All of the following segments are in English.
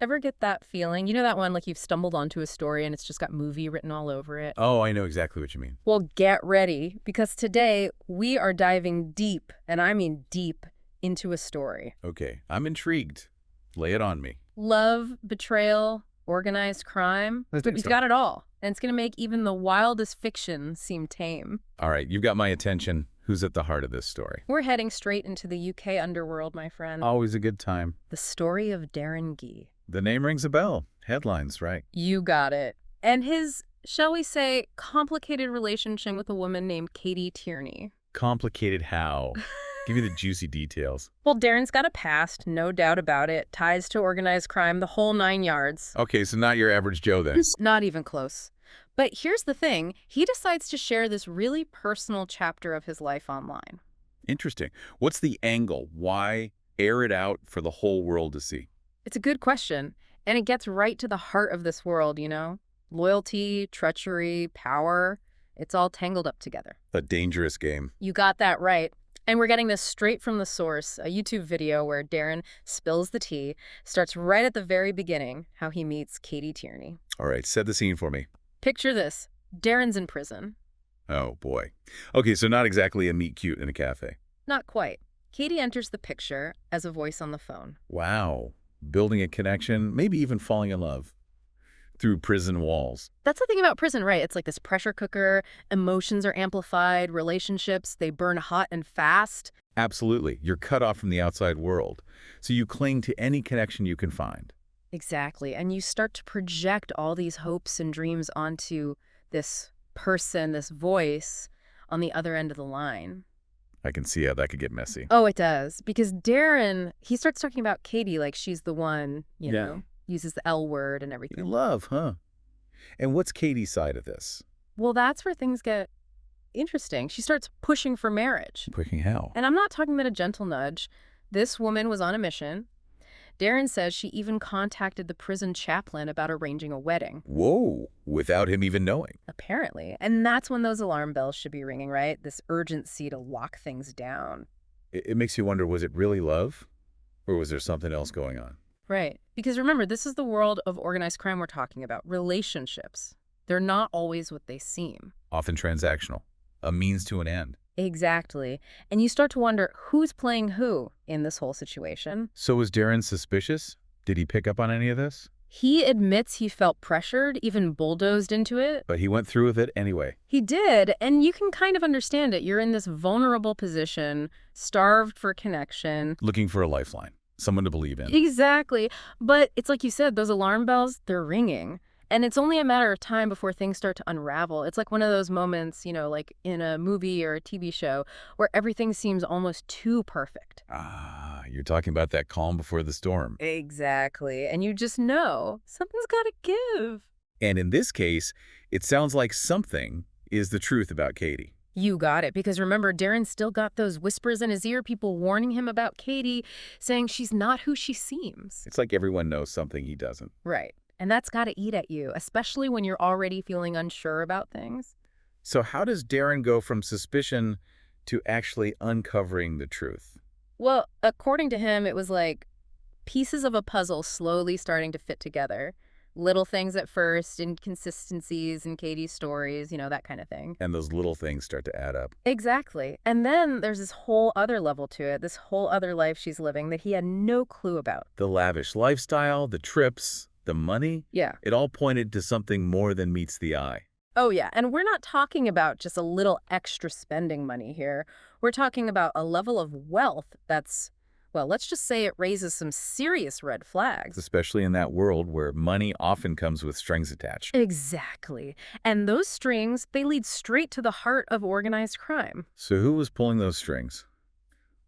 Ever get that feeling? You know that one, like you've stumbled onto a story and it's just got movie written all over it? Oh, I know exactly what you mean. Well, get ready, because today we are diving deep, and I mean deep, into a story. Okay, I'm intrigued. Lay it on me. Love, betrayal, organized crime. I think We've so. got it all. And it's going to make even the wildest fiction seem tame. All right, you've got my attention. Who's at the heart of this story? We're heading straight into the UK underworld, my friend. Always a good time. The story of Darren Gee. The name rings a bell. Headlines, right? You got it. And his, shall we say, complicated relationship with a woman named Katie Tierney. Complicated how? Give me the juicy details. Well, Darren's got a past, no doubt about it. Ties to organized crime, the whole 9 yards. Okay, so not your average Joe then. Not even close. But here's the thing. He decides to share this really personal chapter of his life online. Interesting. What's the angle? Why air it out for the whole world to see? It's a good question. And it gets right to the heart of this world, you know? Loyalty, treachery, power. It's all tangled up together. A dangerous game. You got that right. And we're getting this straight from the source, a YouTube video where Darren spills the tea, starts right at the very beginning, how he meets Katie Tierney. All right, set the scene for me. Picture this. Darren's in prison. Oh, boy. Okay, so not exactly a meet cute in a cafe. Not quite. Katie enters the picture as a voice on the phone. Wow. Building a connection, maybe even falling in love. Through prison walls. That's the thing about prison, right? It's like this pressure cooker. Emotions are amplified. Relationships, they burn hot and fast. Absolutely. You're cut off from the outside world. So you cling to any connection you can find. Exactly. And you start to project all these hopes and dreams onto this person, this voice on the other end of the line. I can see how that could get messy. Oh, it does. Because Darren, he starts talking about Katie like she's the one, you know, uses the L word and everything. Love, huh? And what's Katie's side of this? Well, that's where things get interesting. She starts pushing for marriage. Pushing how? And I'm not talking about a gentle nudge. This woman was on a mission. Darren says she even contacted the prison chaplain about arranging a wedding. Whoa, without him even knowing. Apparently. And that's when those alarm bells should be ringing, right? This urgency to lock things down. It makes you wonder, was it really love? Or was there something else going on? Right. Because remember, this is the world of organized crime we're talking about. Relationships. They're not always what they seem. Often transactional. A means to an end. Exactly. And you start to wonder who's playing who in this whole situation. So was Darren suspicious? Did he pick up on any of this? He admits he felt pressured, even bulldozed into it. But he went through with it anyway. He did, and you can kind of understand it. You're in this vulnerable position, starved for connection. Looking for a lifeline. Someone to believe in. Exactly. But it's like you said, those alarm bells, they're ringing. And it's only a matter of time before things start to unravel. It's like one of those moments, you know, like in a movie or a TV show where everything seems almost too perfect. Ah, you're talking about that calm before the storm. Exactly. And you just know something's got to give. And in this case, it sounds like something is the truth about Katie. You got it. Because remember, Darren still got those whispers in his ear, people warning him about Katie, saying she's not who she seems. It's like everyone knows something he doesn't. Right. And that's got to eat at you, especially when you're already feeling unsure about things. So how does Darren go from suspicion to actually uncovering the truth? Well, according to him, it was like pieces of a puzzle slowly starting to fit together. Little things at first, inconsistencies in Katie's stories, you know, that kind of thing. And those little things start to add up. Exactly. And then there's this whole other level to it, this whole other life she's living that he had no clue about. The lavish lifestyle, the trips, the money. Yeah. It all pointed to something more than meets the eye. Oh, yeah. And we're not talking about just a little extra spending money here. We're talking about a level of wealth that's, well, let's just say it raises some serious red flags. Especially in that world where money often comes with strings attached. Exactly. And those strings, they lead straight to the heart of organized crime. So who was pulling those strings?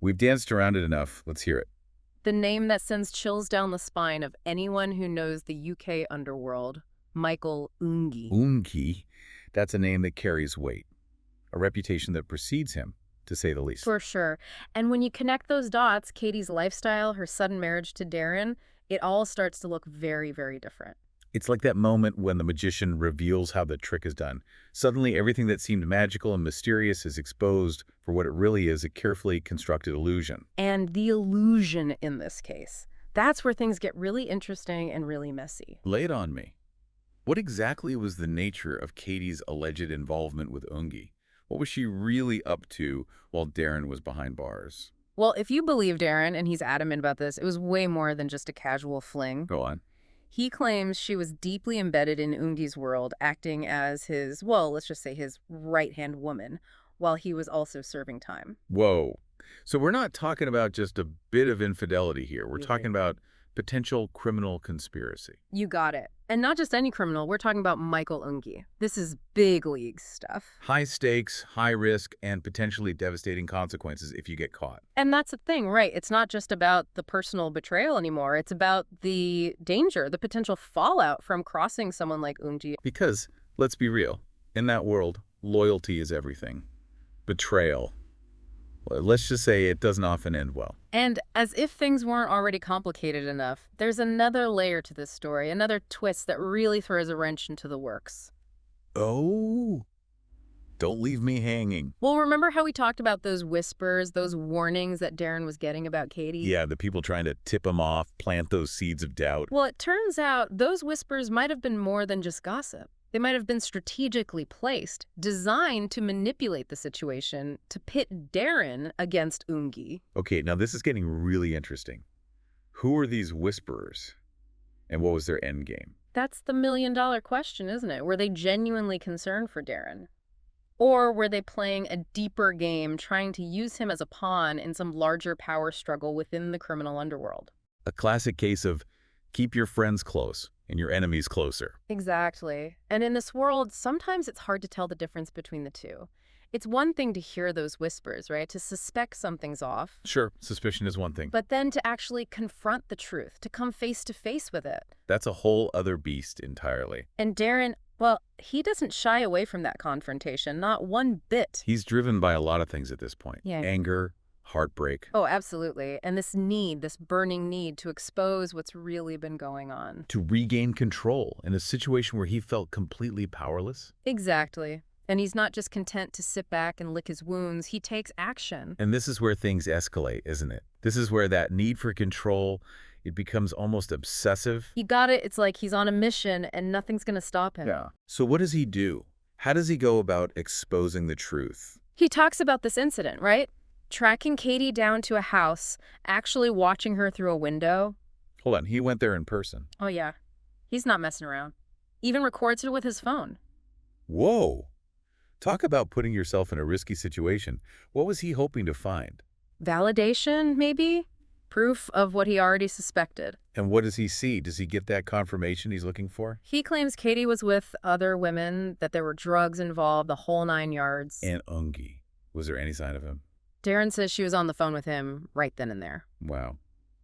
We've danced around it enough. Let's hear it. The name that sends chills down the spine of anyone who knows the UK underworld, Michael Ungi. Ungi, that's a name that carries weight. A reputation that precedes him, to say the least. For sure. And when you connect those dots, Katie's lifestyle, her sudden marriage to Darren, it all starts to look very, very different. It's like that moment when the magician reveals how the trick is done. Suddenly, everything that seemed magical and mysterious is exposed for what it really is, a carefully constructed illusion. And the illusion in this case, That's where things get really interesting and really messy. Lay it on me. What exactly was the nature of Katie's alleged involvement with Ungi? What was she really up to while Darren was behind bars? Well, if you believe Darren, and he's adamant about this, it was way more than just a casual fling. Go on. He claims she was deeply embedded in Ungi's world, acting as his, well, let's just say his right-hand woman, while he was also serving time. Whoa. So we're not talking about just a bit of infidelity here. We're talking about potential criminal conspiracy. You got it. And not just any criminal, we're talking about Michael Ungi. This is big league stuff. High stakes, high risk, and potentially devastating consequences if you get caught. And that's the thing, right? It's not just about the personal betrayal anymore. It's about the danger, the potential fallout from crossing someone like Ungi. Because, let's be real, in that world, loyalty is everything. Betrayal. Well, let's just say it doesn't often end well. And as if things weren't already complicated enough, there's another layer to this story, another twist that really throws a wrench into the works. Oh, don't leave me hanging. Well, remember how we talked about those whispers, those warnings that Darren was getting about Katie? Yeah, the people trying to tip him off, plant those seeds of doubt. Well, it turns out those whispers might have been more than just gossip. They might have been strategically placed, designed to manipulate the situation, to pit Darren against Ungi. Okay, now this is getting really interesting. Who are these whisperers? And what was their end game? That's the million-dollar question, isn't it? Were they genuinely concerned for Darren? Or were they playing a deeper game, trying to use him as a pawn in some larger power struggle within the criminal underworld? A classic case of keep your friends close and your enemies closer. Exactly. And in this world, sometimes it's hard to tell the difference between the two. It's one thing to hear those whispers, right? To suspect something's off. Sure, suspicion is one thing. But then to actually confront the truth, to come face to face with it. That's a whole other beast entirely. And Darren, well, he doesn't shy away from that confrontation, not one bit. He's driven by a lot of things at this point. Yeah. Anger, heartbreak. Oh, absolutely. And this need, this burning need to expose what's really been going on. To regain control in a situation where he felt completely powerless. Exactly. And he's not just content to sit back and lick his wounds. He takes action. And this is where things escalate, isn't it? This is where that need for control, it becomes almost obsessive. You got it. It's like he's on a mission and nothing's going to stop him. Yeah. So what does he do? How does he go about exposing the truth? He talks about this incident, right? Tracking Katie down to a house, actually watching her through a window. Hold on, he went there in person. Oh, yeah. He's not messing around. Even records it with his phone. Whoa. Talk about putting yourself in a risky situation. What was he hoping to find? Validation, maybe? Proof of what he already suspected. And what does he see? Does he get that confirmation he's looking for? He claims Katie was with other women, that there were drugs involved, the whole 9 yards. And Ungi. Was there any sign of him? Darren says she was on the phone with him right then and there. Wow.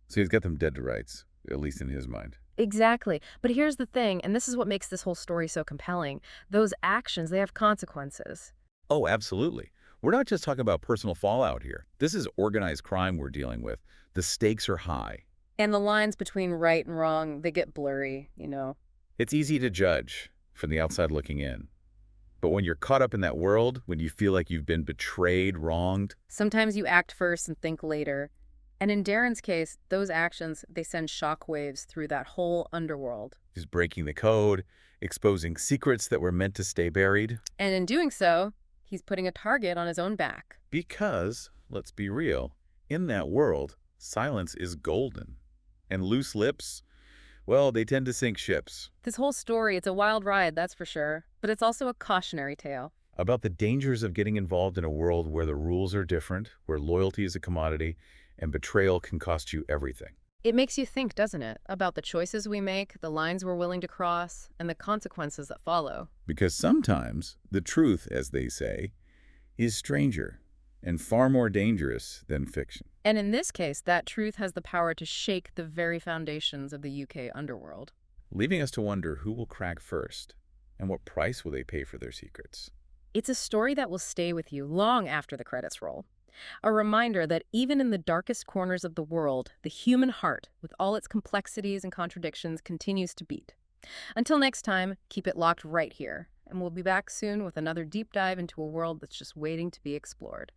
So he's got them dead to rights, at least in his mind. Exactly. But here's the thing, and this is what makes this whole story so compelling. Those actions, they have consequences. Oh, absolutely. We're not just talking about personal fallout here. This is organized crime we're dealing with. The stakes are high. And the lines between right and wrong, they get blurry, you know. It's easy to judge from the outside looking in. But when you're caught up in that world, when you feel like you've been betrayed, wronged. Sometimes you act first and think later. And in Darren's case, those actions, they send shockwaves through that whole underworld. He's breaking the code, exposing secrets that were meant to stay buried. And in doing so, he's putting a target on his own back. Because, let's be real, in that world, silence is golden. And loose lips, well, they tend to sink ships. This whole story, it's a wild ride, that's for sure. But it's also a cautionary tale. About the dangers of getting involved in a world where the rules are different, where loyalty is a commodity, and betrayal can cost you everything. It makes you think, doesn't it, about the choices we make, the lines we're willing to cross, and the consequences that follow. Because sometimes the truth, as they say, is stranger and far more dangerous than fiction. And in this case, that truth has the power to shake the very foundations of the UK underworld. Leaving us to wonder who will crack first, and what price will they pay for their secrets. It's a story that will stay with you long after the credits roll. A reminder that even in the darkest corners of the world, the human heart, with all its complexities and contradictions, continues to beat. Until next time, keep it locked right here, and we'll be back soon with another deep dive into a world that's just waiting to be explored.